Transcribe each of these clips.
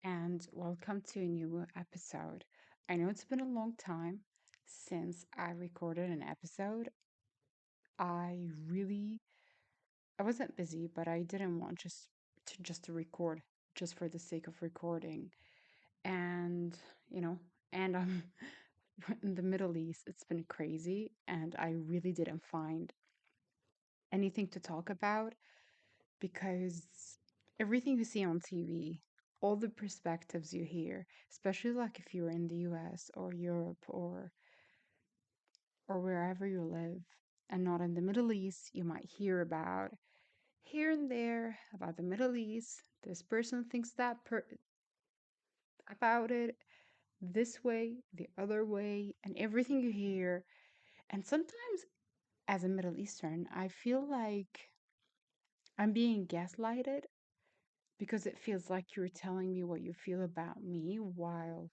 and welcome to a new episode. I know it's been a long time since I recorded an episode. I really I wasn't busy, but I didn't want just to record just for the sake of recording. And, you know, and in the Middle East, it's been crazy and I really didn't find anything to talk about because everything you see on TV, all the perspectives you hear, especially like if you're in the US or Europe or wherever you live and not in the Middle East, you might hear about here and there about the Middle East. This person thinks about it this way, the other way, and everything you hear. And sometimes as a Middle Eastern, I feel like I'm being gaslighted because it feels like you're telling me what you feel about me while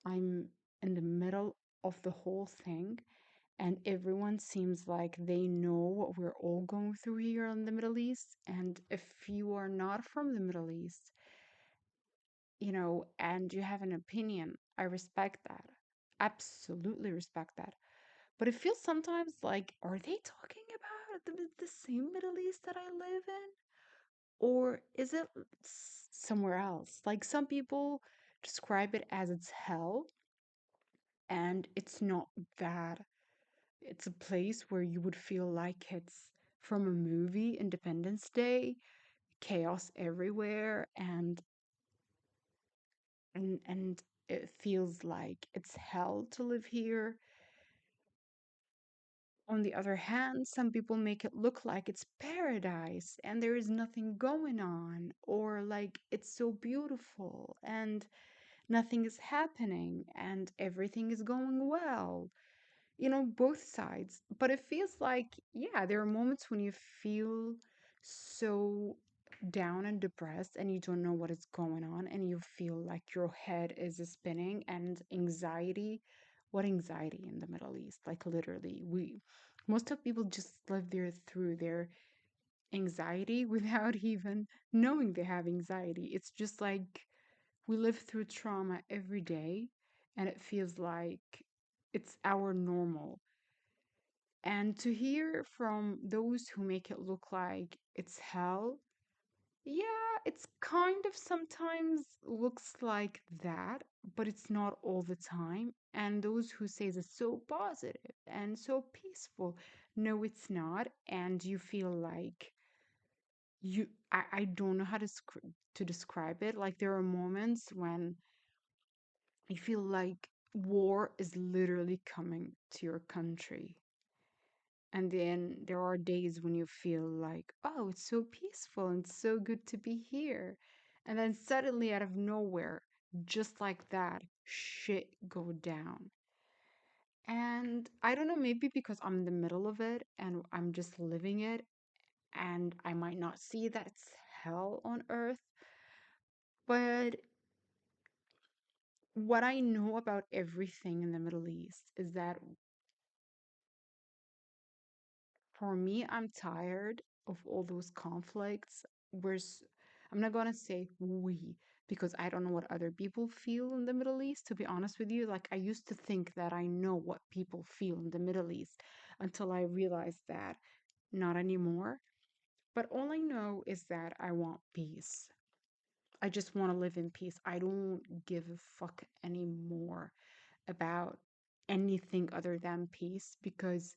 I'm in the middle of the whole thing. And everyone seems like they know what we're all going through here in the Middle East. And if you are not from the Middle East, and you have an opinion, I respect that. Absolutely respect that. But it feels sometimes like, are they talking about the same Middle East that I live in? Or is it somewhere else? Like some people describe it as it's hell, and it's not that. It's a place where you would feel like it's from a movie, Independence Day, chaos everywhere, and it feels like it's hell to live here. On the other hand, some people make it look like it's paradise and there is nothing going on, or like it's so beautiful and nothing is happening and everything is going well. Both sides. But it feels like, yeah, there are moments when you feel so down and depressed and you don't know what is going on and you feel like your head is spinning and anxiety. What anxiety in the Middle East? Like literally, most of people just live there through their anxiety without even knowing they have anxiety. It's just like we live through trauma every day and it feels like it's our normal. And to hear from those who make it look like it's hell, yeah, it's kind of sometimes looks like that, but it's not all the time. And those who say it's so positive and so peaceful, no, it's not. And you feel like I don't know how to describe it. Like there are moments when you feel like war is literally coming to your country. And then there are days when you feel like, oh, it's so peaceful and so good to be here. And then suddenly, out of nowhere, just like that, shit go down. And I don't know, maybe because I'm in the middle of it and I'm just living it, and I might not see that it's hell on earth. But what I know about everything in the Middle East is that for me, I'm tired of all those conflicts. I'm not gonna say we, because I don't know what other people feel in the Middle East, to be honest with you. Like, I used to think that I know what people feel in the Middle East until I realized that not anymore. But all I know is that I want peace. I just want to live in peace. I don't give a fuck anymore about anything other than peace because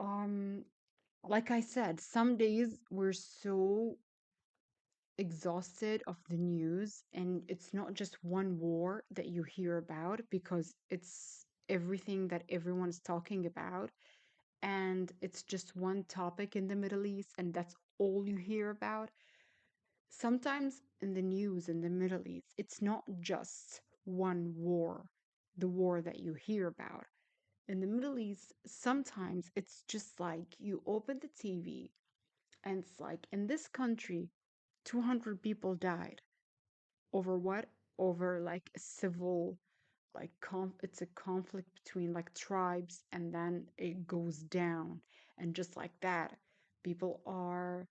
um like I said, some days we're so exhausted of the news, and it's not just one war that you hear about because it's everything that everyone's talking about, and it's just one topic in the Middle East, and that's all you hear about. Sometimes in the news in the Middle East, it's not just one war, the war that you hear about. In the Middle East, sometimes it's just like you open the TV and it's like in this country, 200 people died. Over what? Over like a civil, it's a conflict between like tribes, and then it goes down. And just like that, people are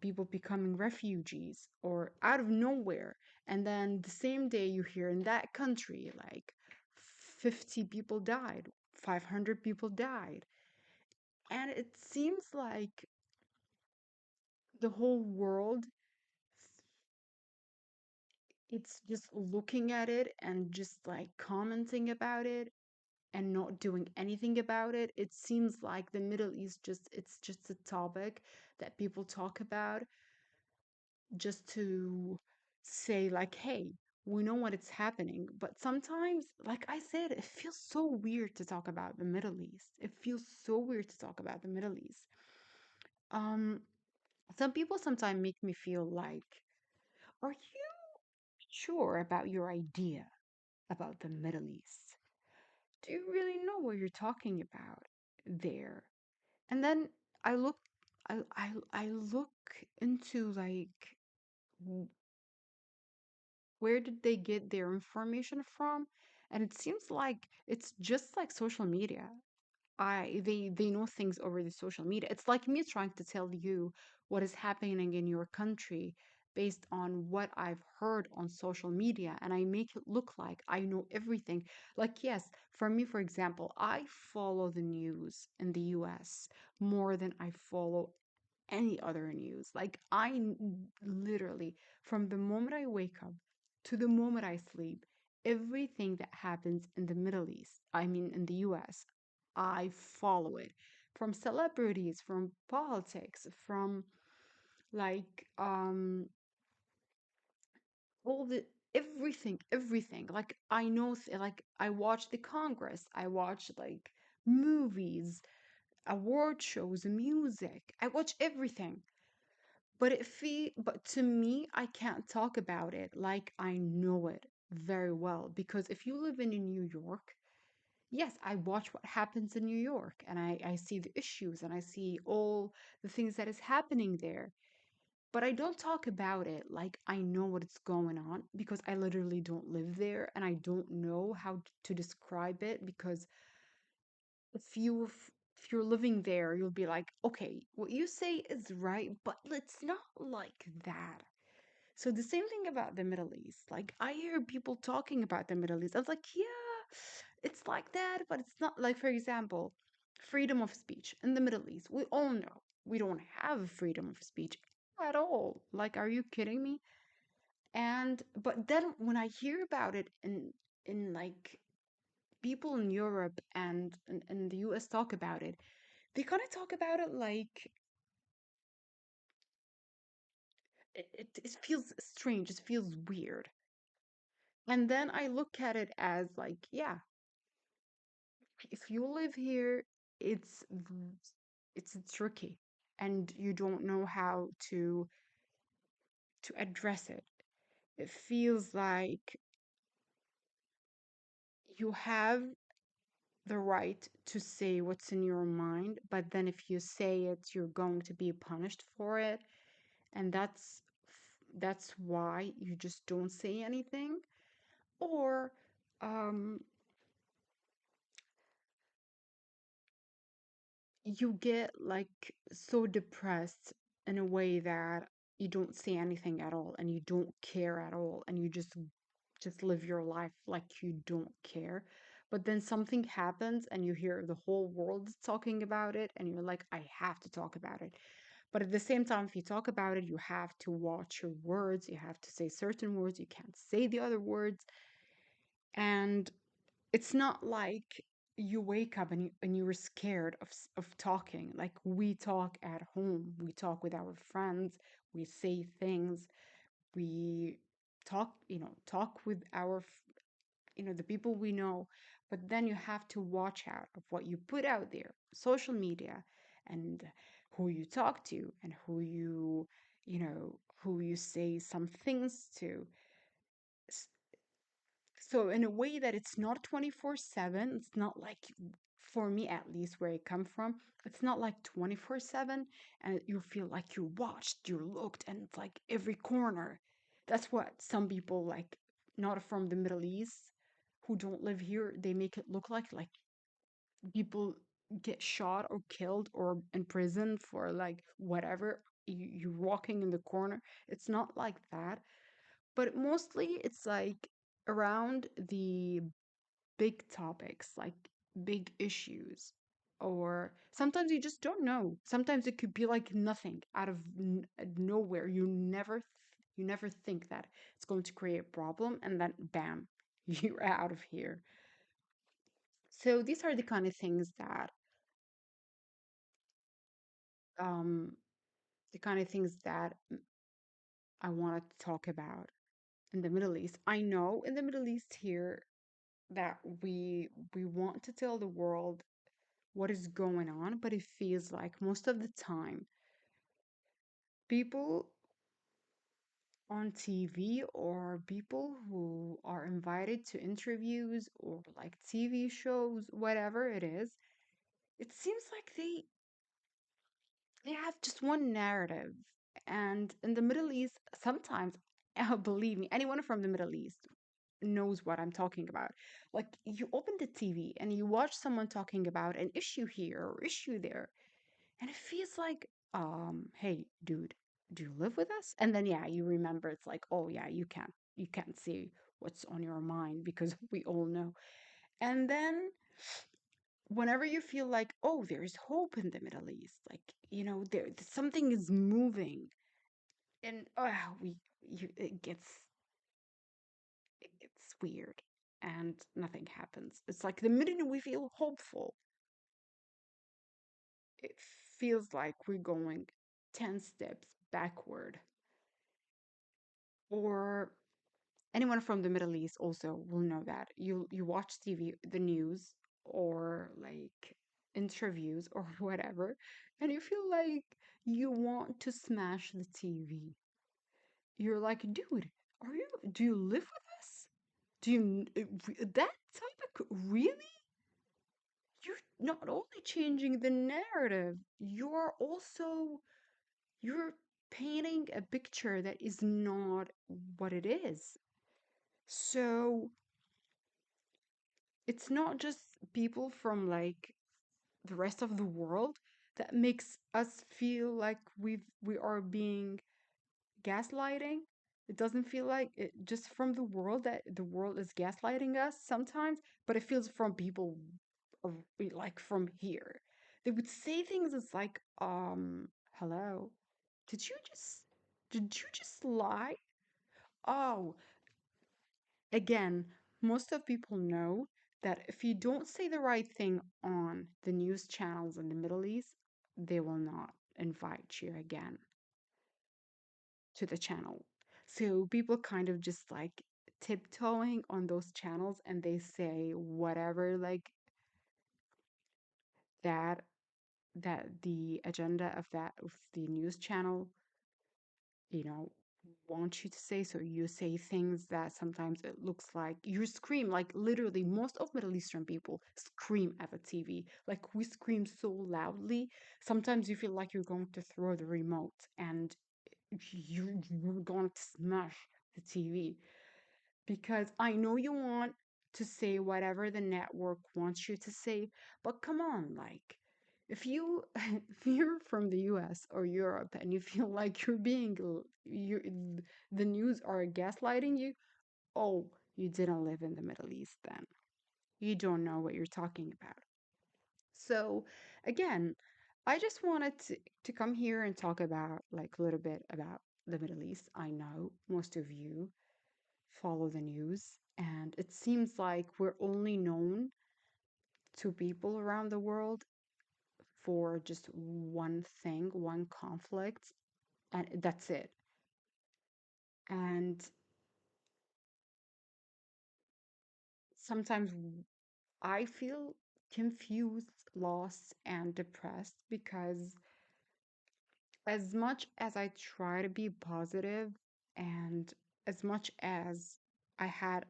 people becoming refugees or out of nowhere. And then the same day you hear in that country, like 50 people died, 500 people died. And it seems like the whole world, it's just looking at it and just like commenting about it and not doing anything about it. It seems like the Middle East just it's just a topic that people talk about just to say like, hey, we know what it's happening. But sometimes, like I said, it feels so weird to talk about the Middle East. It feels so weird to talk about the Middle East. Um, some people sometimes make me feel like, are you sure about your idea about the Middle East? Do you really know what you're talking about there? And then I look I look into like where did they get their information from? And it seems like it's just like social media. They know things over the social media. It's like me trying to tell you what is happening in your country based on what I've heard on social media, and I make it look like I know everything. Like, yes, for me, for example, I follow the news in the US more than I follow any other news. Like literally, from the moment I wake up to the moment I sleep, everything that happens in the Middle East, I mean in the US, I follow it. From celebrities, from politics, from like all the everything. Like I know like I watch the Congress, I watch like movies, award shows, music. I watch everything. But to me, I can't talk about it like I know it very well because if you live in New York, yes, I watch what happens in New York and I see the issues and I see all the things that is happening there. But I don't talk about it like I know what's going on because I literally don't live there and I don't know how to describe it because if you're living there, you'll be like, okay, what you say is right, but it's not like that. So the same thing about the Middle East. Like I hear people talking about the Middle East. I was like, yeah, it's like that, but it's not like, for example, freedom of speech in the Middle East. We all know we don't have freedom of speech at all. Like, are you kidding me? And but then when I hear about it in like people in Europe and in the US talk about it, they kind of talk about it like it feels strange, it feels weird. And then I look at it as like, yeah, if you live here, it's it's tricky and you don't know how to address it. It feels like you have the right to say what's in your mind, but then if you say it, you're going to be punished for it, and that's why you just don't say anything. Or um you get like so depressed in a way that you don't say anything at all and you don't care at all and you just live your life like you don't care. But then something happens and you hear the whole world talking about it and you're like, I have to talk about it. But at the same time, if you talk about it, you have to watch your words, you have to say certain words, you can't say the other words. And it's not like you wake up and you were scared of talking. Like we talk at home, we talk with our friends, we say things, we talk, talk with the people we know. But then you have to watch out of what you put out there, social media, and who you talk to, and who you say some things to. So in a way that it's not 24/7, it's not like, for me at least where I come from, it's not like 24/7 and you feel like you watched, you looked, and it's like every corner. That's what some people like not from the Middle East who don't live here, they make it look like people get shot or killed or in prison for like whatever. you're walking in the corner. It's not like that, but mostly it's like around the big topics, like big issues. Or sometimes you just don't know. Sometimes it could be like nothing out of nowhere. You never think that it's going to create a problem, and then bam, you're out of here. So these are the kind of things that um I wanted to talk about in the Middle East. I know in the Middle East here that we want to tell the world what is going on, but it feels like most of the time people on TV or people who are invited to interviews or like TV shows, whatever it is, it seems like they have just one narrative. And in the Middle East, sometimes, believe me, anyone from the Middle East knows what I'm talking about. Like you open the TV and you watch someone talking about an issue here or issue there, and it feels like, hey, dude, do you live with us? And then yeah, you remember it's like, oh yeah, you can't see what's on your mind because we all know. And then whenever you feel like, oh, there's hope in the Middle East, like, there something is moving, and it gets weird and nothing happens. It's like the minute we feel hopeful, it feels like we're going 10 steps backward. Or anyone from the Middle East also will know that. You watch TV, the news, or like interviews or whatever, and you feel like you want to smash the TV. You're like, dude, do you live with us? Do you that topic really? You're not only changing the narrative, you're painting a picture that is not what it is. So it's not just people from like the rest of the world that makes us feel like we are being gaslighting. It doesn't feel like it just from the world that the world is gaslighting us sometimes, but it feels from people like from here. They would say things as like, hello, did you just did you just lie? Oh, again, most of people know that if you don't say the right thing on the news channels in the Middle East, they will not invite you again to the channel. So people kind of just like tiptoeing on those channels and they say whatever like that that the agenda of the news channel, you know, want you to say. So you say things that sometimes it looks like you scream, like literally most of Middle Eastern people scream at the TV. Like we scream so loudly, sometimes you feel like you're going to throw the remote and you're going to smash the TV. Because I know you want to say whatever the network wants you to say, but come on, like if you if you're from the US or Europe and you feel like you the news are gaslighting you, oh, you didn't live in the Middle East then. You don't know what you're talking about. So, again, I just wanted to come here and talk about like a little bit about the Middle East. I know most of you follow the news, and it seems like we're only known to people around the world for just one thing, one conflict, and that's it. And sometimes I feel confused, lost, and depressed because as much as I try to be positive and as much as I had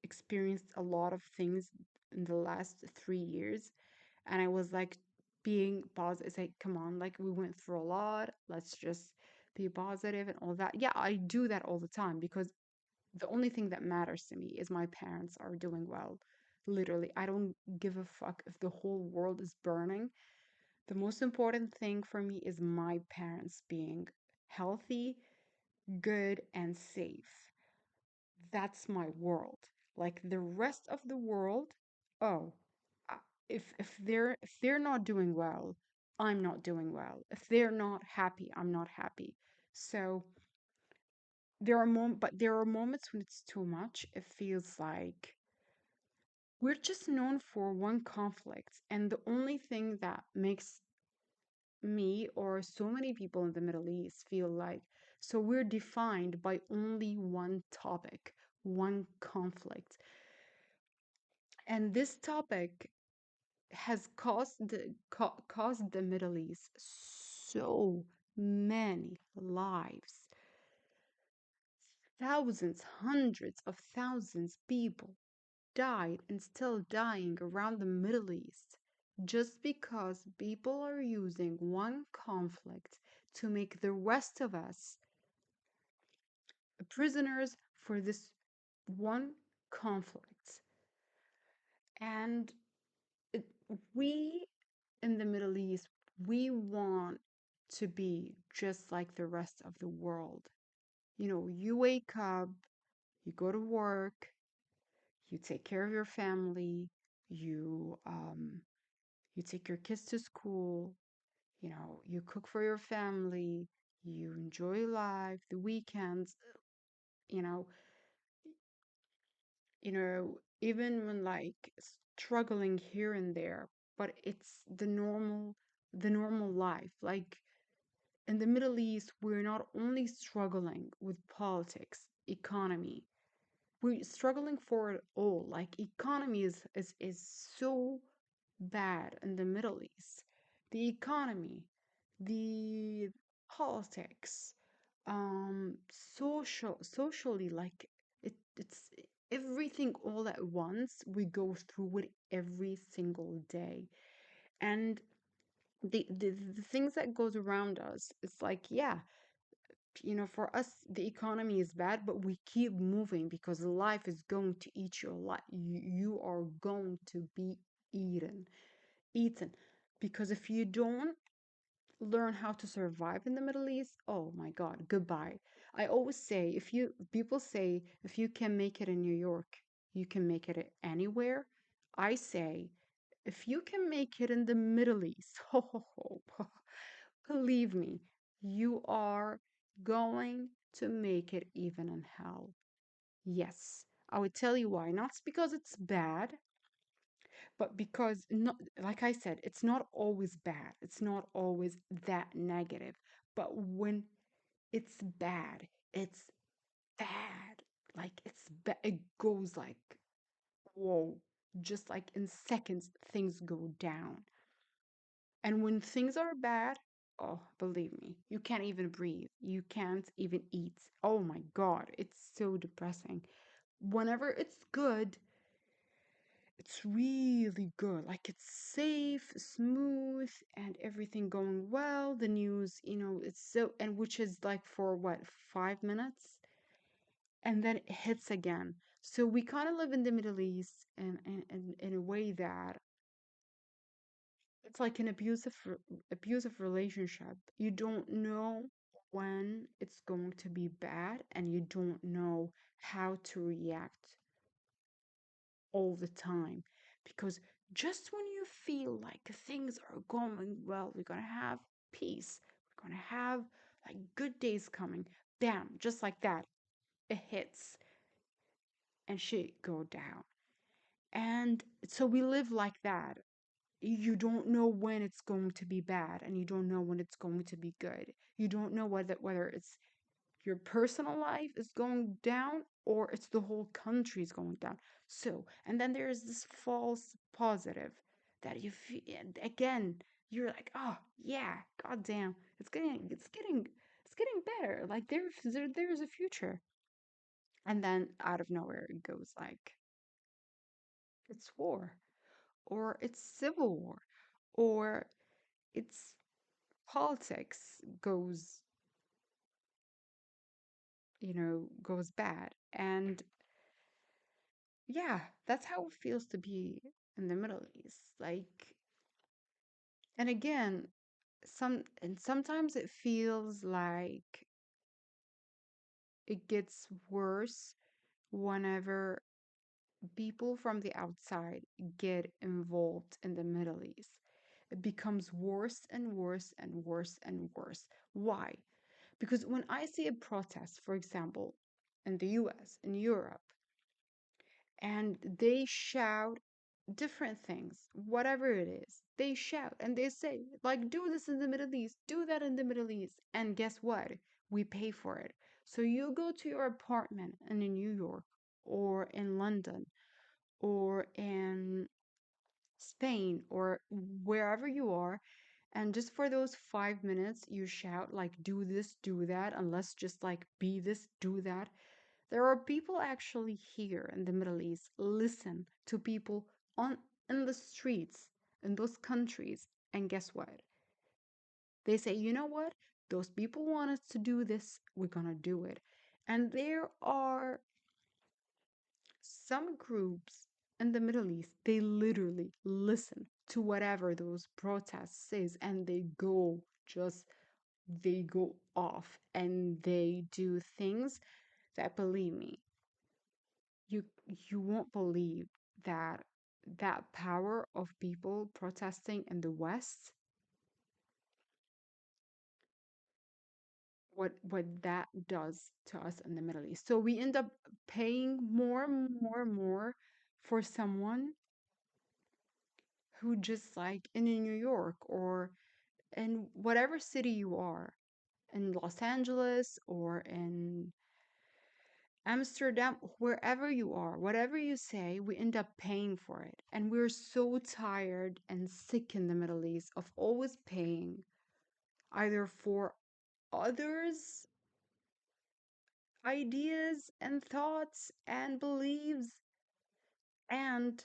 experienced a lot of things in the last 3 years, and I was like being positive. It's like, come on, like we went through a lot. Let's just be positive and all that. Yeah, I do that all the time because the only thing that matters to me is my parents are doing well. Literally, I don't give a fuck if the whole world is burning. The most important thing for me is my parents being healthy, good, and safe. That's my world. Like the rest of the world, oh, uh, if they're not doing well, I'm not doing well. If they're not happy, I'm not happy. So there are moments when it's too much. It feels like we're just known for one conflict, and the only thing that makes me or so many people in the Middle East feel like so we're defined by only one topic, one conflict. And this topic has caused the Middle East so many lives. Thousands, hundreds of thousands people died and still dying around the Middle East just because people are using one conflict to make the rest of us prisoners for this one conflict. And it, we in the Middle East, we want to be just like the rest of the world. You know, you wake up, you go to work, you take care of your family, you you take your kids to school, you know, you cook for your family, you enjoy life, the weekends, you know, even when like struggling here and there, but it's the normal life. Like in the Middle East, we're not only struggling with politics, economy, we're struggling for it all. Like economy is so bad in the Middle East. The economy, the politics, socially, like it's everything all at once. We go through it every single day, and the things that goes around us. It's like, yeah, for us, the economy is bad, but we keep moving because life is going to eat your life. You are going to be eaten. Because if you don't learn how to survive in the Middle East, oh my God, goodbye. I always say, people say, if you can make it in New York, you can make it anywhere. I say, if you can make it in the Middle East, believe me, you are going to make it even in hell. Yes, I would tell you why. Not because it's bad, but because, not, like I said, it's not always bad. It's not always that negative. But when it's bad, it's bad. Like it goes like, whoa, just like in seconds, things go down. And when things are bad, oh, believe me, you can't even breathe. You can't even eat. Oh my God, it's so depressing. Whenever it's good, it's really good. Like it's safe, smooth, and everything going well. The news, it's so, and which is like for what, 5 minutes? And then it hits again. So we kind of live in the Middle East in a way that it's like an abusive relationship. You don't know when it's going to be bad, and you don't know how to react all the time. Because just when you feel like things are going well, we're gonna have peace, we're gonna have like good days coming, bam, just like that, it hits and shit go down. And so we live like that. You don't know when it's going to be bad, and you don't know when it's going to be good. You don't know whether it's your personal life is going down or it's the whole country is going down. So, and then there's this false positive that you feel, again, you're like, oh yeah, goddamn, it's getting better. Like there's a future. And then out of nowhere it goes like it's war, or it's civil war, or it's politics goes bad. And yeah, that's how it feels to be in the Middle East. Like And again, sometimes it feels like it gets worse whenever people from the outside get involved in the Middle East. It becomes worse and worse and worse and worse. Why? Because when I see a protest, for example, in the US, in Europe, and they shout different things, whatever it is, they shout and they say, like, do this in the Middle East, do that in the Middle East. And guess what? We pay for it. So you go to your apartment in New York or in London or in Spain or wherever you are, and just for those 5 minutes, you shout, like, do this, do that, and let's just like be this, do that. There are people actually here in the Middle East listen to people on in the streets in those countries, and guess what? They say, you know what? Those people want us to do this, we're gonna do it. And there are some groups in the Middle East, they literally listen to whatever those protests says and they go off and they do things that, believe me, you you won't believe that that power of people protesting in the West, what that does to us in the Middle East. So we end up paying more, more, more for someone who just like in New York or in whatever city you are, in Los Angeles or in Amsterdam, wherever you are, whatever you say, we end up paying for it. And we're so tired and sick in the Middle East of always paying either for others' ideas and thoughts and beliefs and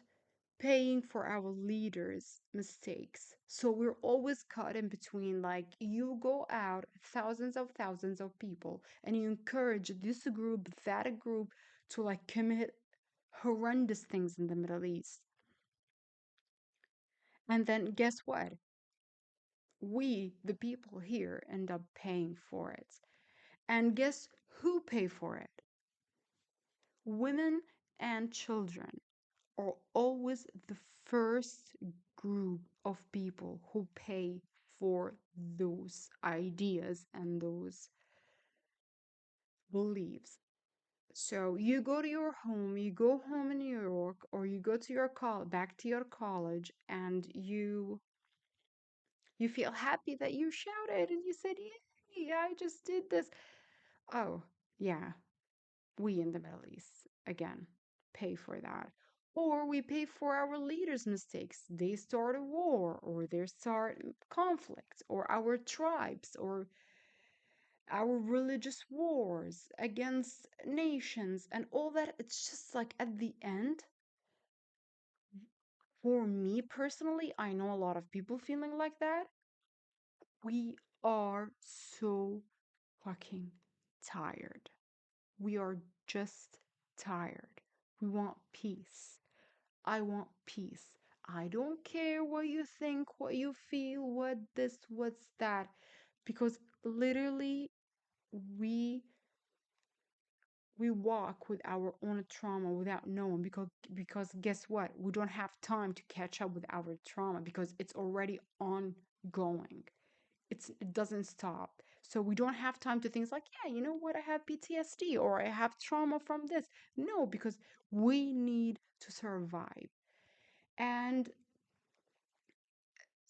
paying for our leaders' mistakes. So we're always caught in between, like, you go out, thousands of people, and you encourage this group, that group to like commit horrendous things in the Middle East. And then guess what? We, the people here, end up paying for it. And guess who pay for it? Women and children are always the first group of people who pay for those ideas and those beliefs. So you go to your home, you go home in New York, or you go to your back to your college, and you feel happy that you shouted and you said, "Yay, I just did this." Oh, yeah, we in the Middle East, again, pay for that. Or we pay for our leaders' mistakes. They start a war, or they start conflicts, or our tribes, or our religious wars against nations, and all that. It's just like at the end, for me personally, I know a lot of people feeling like that. We are so fucking tired. We are just tired. We want peace. I want peace. I don't care what you think, what you feel, what this, what's that. Because literally, we we walk with our own trauma without knowing, because guess what? We don't have time to catch up with our trauma because it's already ongoing. It doesn't stop. So we don't have time to things like, yeah, you know what, I have PTSD or I have trauma from this. No, because we need to survive. And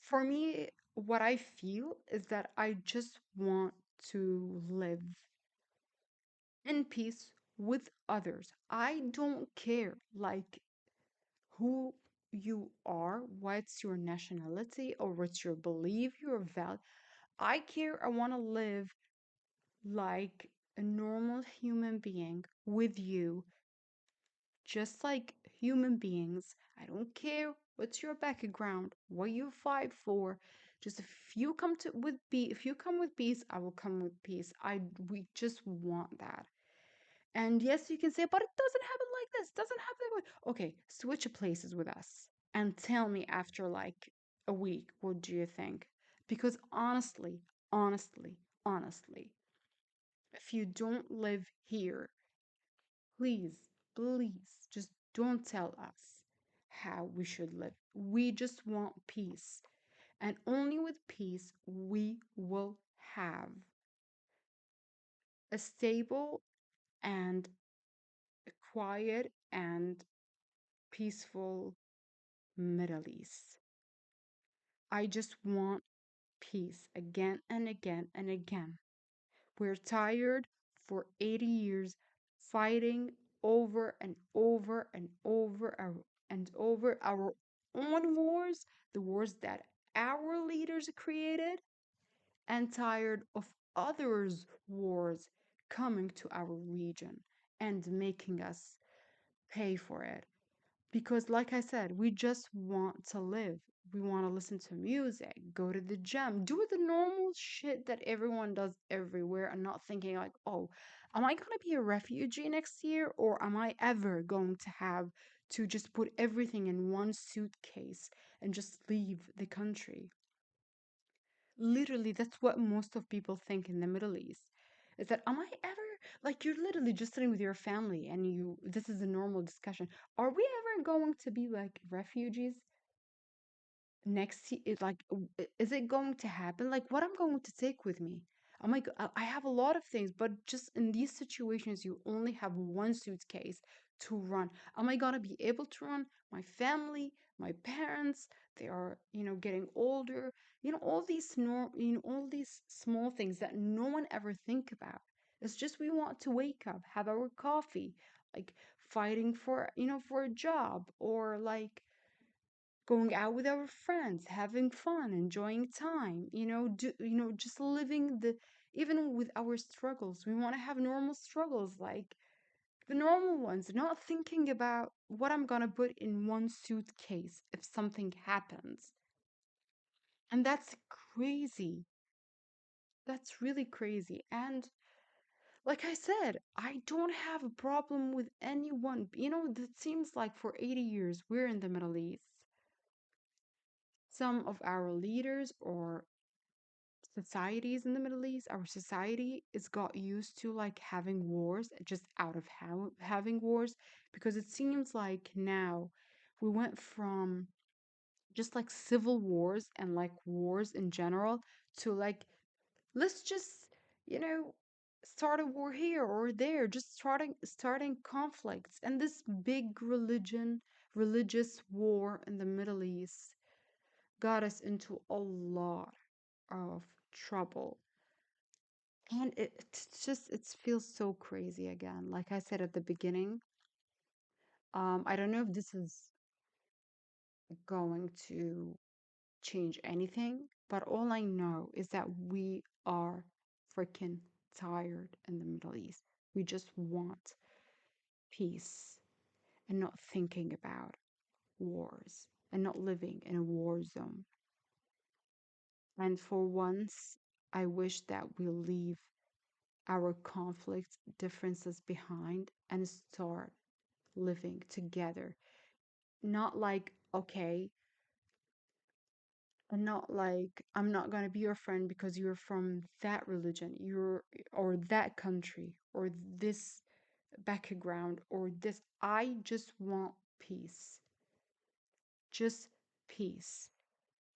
for me, what I feel is that I just want to live in peace with others. I don't care like who you are, what's your nationality, or what's your belief, your value. I care. I want to live like a normal human being with you, just like human beings. I don't care what's your background, what you fight for. Just if you come to with peace, if you come with peace, I will come with peace. We just want that. And yes, you can say, but it doesn't happen like this. Doesn't happen that way. Okay, switch places with us and tell me after like a week. What do you think? Because honestly, honestly, if you don't live here, please, please, just don't tell us how we should live. We just want peace. And only with peace we will have a stable and a quiet and peaceful Middle East. I just want peace again and again and again. We're tired for 80 years fighting over and over and over our own wars, the wars that our leaders created, and tired of others' wars coming to our region and making us pay for it. Because, like I said, we just want to live. We want to listen to music, go to the gym, do the normal shit that everyone does everywhere, and not thinking, like, oh, am I going to be a refugee next year? Or am I ever going to have to just put everything in one suitcase and just leave the country? Literally, that's what most of people think in the Middle East. Is that, am I ever, like, you're literally just sitting with your family and this is a normal discussion. Are we ever going to be like refugees next year? Like, is it going to happen? Like, what I'm going to take with me? Oh my God, I have a lot of things, but just in these situations, you only have one suitcase to run. Am I gonna be able to run? My family, my parents, they are, getting older. All these small things that no one ever think about. It's just we want to wake up, have our coffee, like fighting for, for a job, or like going out with our friends, having fun, enjoying time, just living even with our struggles. We want to have normal struggles, like the normal ones, not thinking about what I'm gonna put in one suitcase if something happens. And that's crazy. That's really crazy. And like I said, I don't have a problem with anyone. It seems like for 80 years we're in the Middle East. Some of our leaders or societies in the Middle East, our society is got used to like having wars, just out of having wars, because it seems like now we went from just like civil wars and like wars in general to like, let's just, you know, start a war here or there, just starting conflicts. And this big religious war in the Middle East got us into a lot of trouble. And it feels so crazy again. Like I said at the beginning, I don't know if this is going to change anything, but all I know is that we are freaking tired in the Middle East. We just want peace and not thinking about wars and not living in a war zone. And for once, I wish that we leave our conflict differences behind and start living together. Not like, okay, and not like I'm not going to be your friend because you're from that religion, or that country, or this background, or this. I just want peace. Just peace.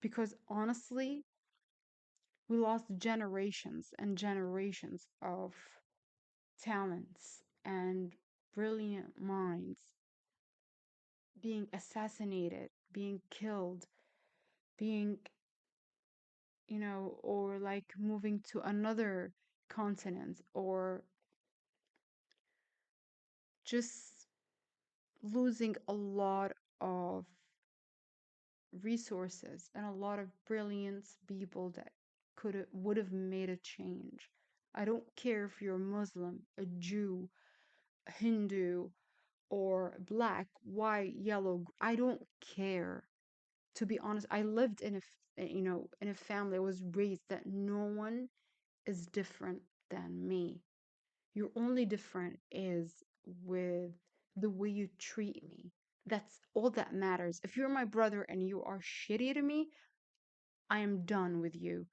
Because honestly, we lost generations and generations of talents and brilliant minds being assassinated, being killed, being, or like moving to another continent, or just losing a lot of resources and a lot of brilliant people that would have made a change. I don't care if you're Muslim, a Jew, a Hindu, or black, white, yellow. I don't care. To be honest, I lived in a family. I was raised that no one is different than me. Your only different is with the way you treat me. That's all that matters. If you're my brother and you are shitty to me, I am done with you.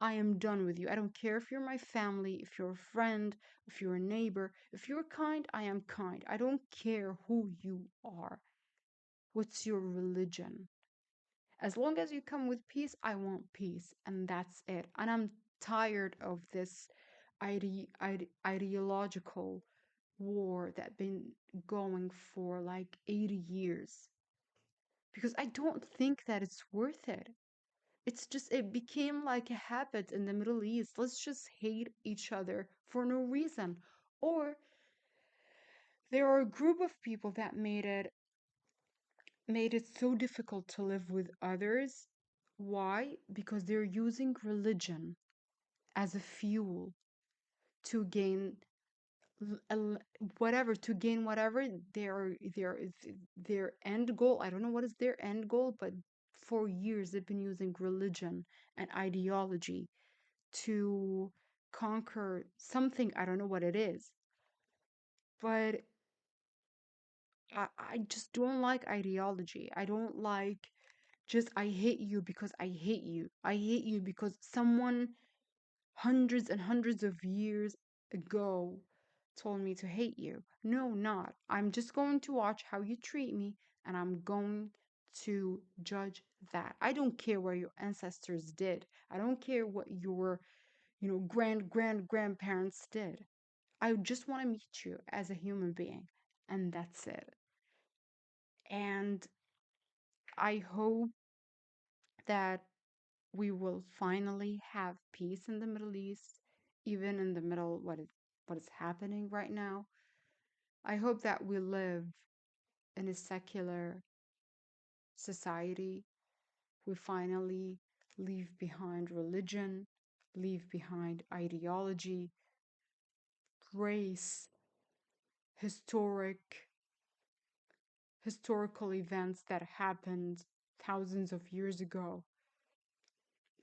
I am done with you. I don't care if you're my family, if you're a friend, if you're a neighbor. If you're kind, I am kind. I don't care who you are. What's your religion? As long as you come with peace, I want peace. And that's it. And I'm tired of this ideological war that been going for like 80 years because I don't think that it's worth it. It's just, it became like a habit in the Middle East. Let's just hate each other for no reason. Or there are a group of people that made it so difficult to live with others. Why? Because they're using religion as a fuel to gain whatever, to gain whatever their end goal. I don't know what is their end goal, but for years they've been using religion and ideology to conquer something. I don't know what it is, but I just don't like ideology. I don't like just I hate you because I hate you. I hate you because someone hundreds and hundreds of years ago told me to hate you. No, not. I'm just going to watch how you treat me and I'm going to judge that. I don't care what your ancestors did. I don't care what your, grandparents did. I just want to meet you as a human being and that's it. And I hope that we will finally have peace in the Middle East, even in the middle what is happening right now. I hope that we live in a secular society. We finally leave behind religion, leave behind ideology, race, historic historical events that happened thousands of years ago,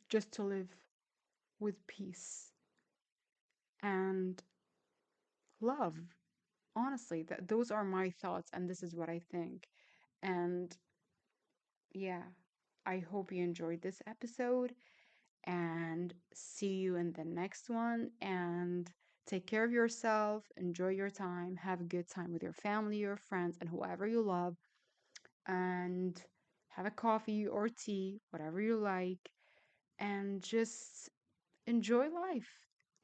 just to live with peace and love. Honestly, those are my thoughts and this is what I think. And yeah, I hope you enjoyed this episode and see you in the next one. And take care of yourself, enjoy your time, have a good time with your family, your friends, and whoever you love. And have a coffee or tea, whatever you like, and just enjoy life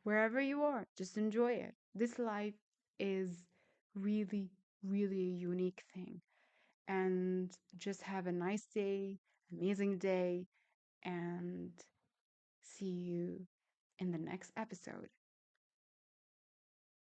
wherever you are. Just enjoy it. This life is really, really a unique thing. And just have a nice day, amazing day, and see you in the next episode.